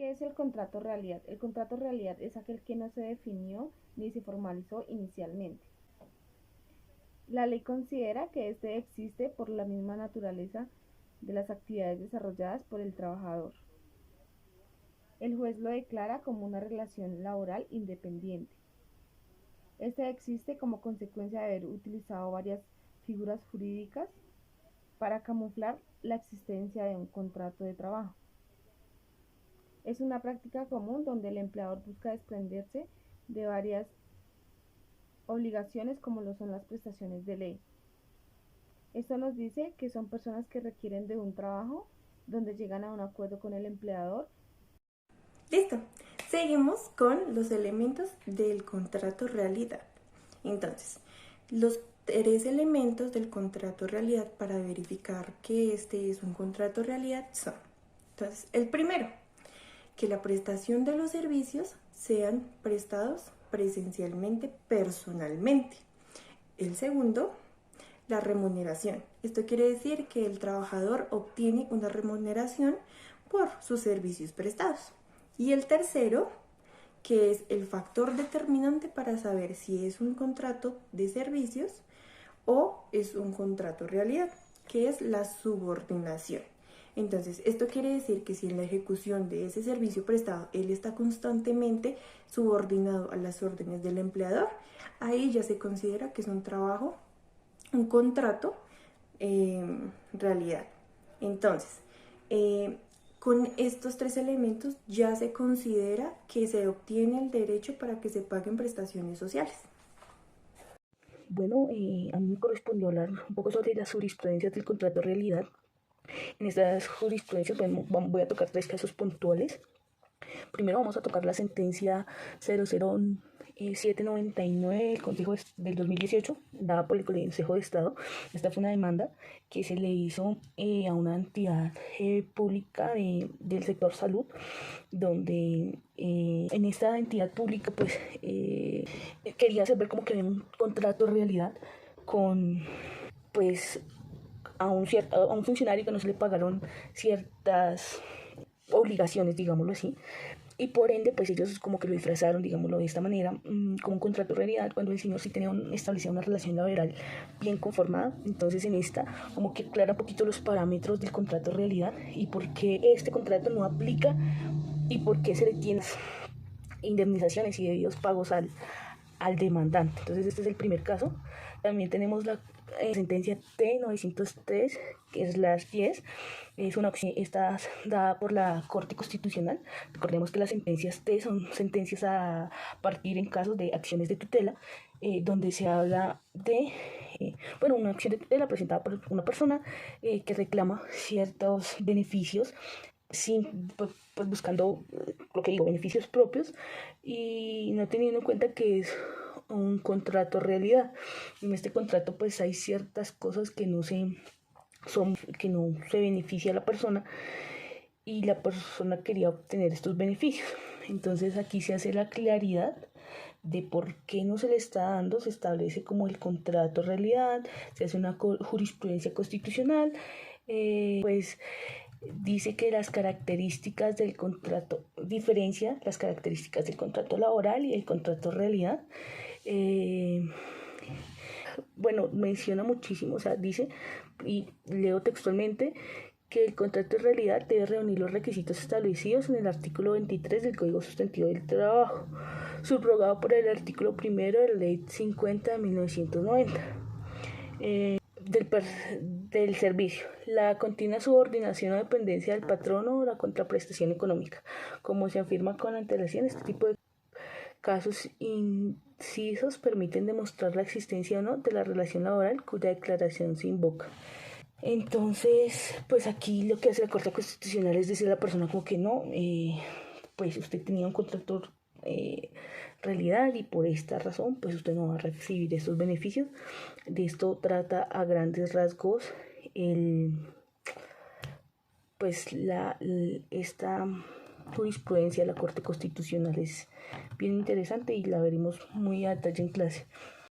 ¿Qué es el contrato realidad? El contrato realidad es aquel que no se definió ni se formalizó inicialmente. La ley considera que este existe por la misma naturaleza de las actividades desarrolladas por el trabajador. El juez lo declara como una relación laboral independiente. Este existe como consecuencia de haber utilizado varias figuras jurídicas para camuflar la existencia de un contrato de trabajo. Es una práctica común donde el empleador busca desprenderse de varias obligaciones como lo son las prestaciones de ley. Esto nos dice que son personas que requieren de un trabajo donde llegan a un acuerdo con el empleador. Listo. Seguimos con los elementos del contrato realidad. Entonces, los 3 elementos del contrato realidad para verificar que este es un contrato realidad son. Entonces, el primero, que la prestación de los servicios sean prestados presencialmente, personalmente. El segundo, la remuneración. Esto quiere decir que el trabajador obtiene una remuneración por sus servicios prestados. Y el tercero, que es el factor determinante para saber si es un contrato de servicios o es un contrato realidad, que es la subordinación. Entonces, esto quiere decir que si en la ejecución de ese servicio prestado él está constantemente subordinado a las órdenes del empleador, ahí ya se considera que es un trabajo, un contrato realidad. Entonces, con estos 3 elementos ya se considera que se obtiene el derecho para que se paguen prestaciones sociales. Bueno, a mí me correspondió hablar un poco sobre las jurisprudencias del contrato de realidad. En estas jurisprudencias voy a tocar 3 casos puntuales. Primero vamos a tocar la sentencia 00799 del Consejo del 2018, dada por el Consejo de Estado. Esta fue una demanda que se le hizo a una entidad pública del sector salud, donde en esta entidad pública pues quería hacer ver como que había un contrato de realidad con pues a un funcionario que no se le pagaron ciertas obligaciones, digámoslo así, y por ende pues ellos como que lo disfrazaron, digámoslo de esta manera, como un contrato de realidad, cuando el señor sí establecía una relación laboral bien conformada. Entonces en esta como que aclara un poquito los parámetros del contrato de realidad y por qué este contrato no aplica y por qué se le tiene indemnizaciones y debidos pagos al demandante. Entonces este es el primer caso. También tenemos la sentencia T903, que es las 10, es una opción, está dada por la Corte Constitucional. Recordemos que las sentencias T son sentencias a partir en casos de acciones de tutela, donde se habla de una acción de tutela presentada por una persona que reclama ciertos beneficios pues buscando lo que digo, beneficios propios y no teniendo en cuenta que es un contrato realidad. En este contrato pues hay ciertas cosas que no se beneficia a la persona y la persona quería obtener estos beneficios. Entonces aquí se hace la claridad de por qué no se le está dando, se establece como el contrato realidad, se hace una jurisprudencia constitucional, pues dice que las características del contrato, diferencia las características del contrato laboral y el contrato realidad. Menciona muchísimo, o sea, dice, y leo textualmente, que el contrato de realidad debe reunir los requisitos establecidos en el artículo 23 del Código Sustantivo del Trabajo, subrogado por el artículo 1 de la Ley 50 de 1990. Del servicio, la continua subordinación o dependencia del patrono o la contraprestación económica. Como se afirma con antelación, este tipo de casos incisos permiten demostrar la existencia o no de la relación laboral cuya declaración se invoca. Entonces, pues aquí lo que hace la Corte Constitucional es decir a la persona como que no, pues usted tenía un contrato realidad y por esta razón pues usted no va a recibir estos beneficios. De esto trata a grandes rasgos esta jurisprudencia de la Corte Constitucional. Es bien interesante y la veremos muy a detalle en clase.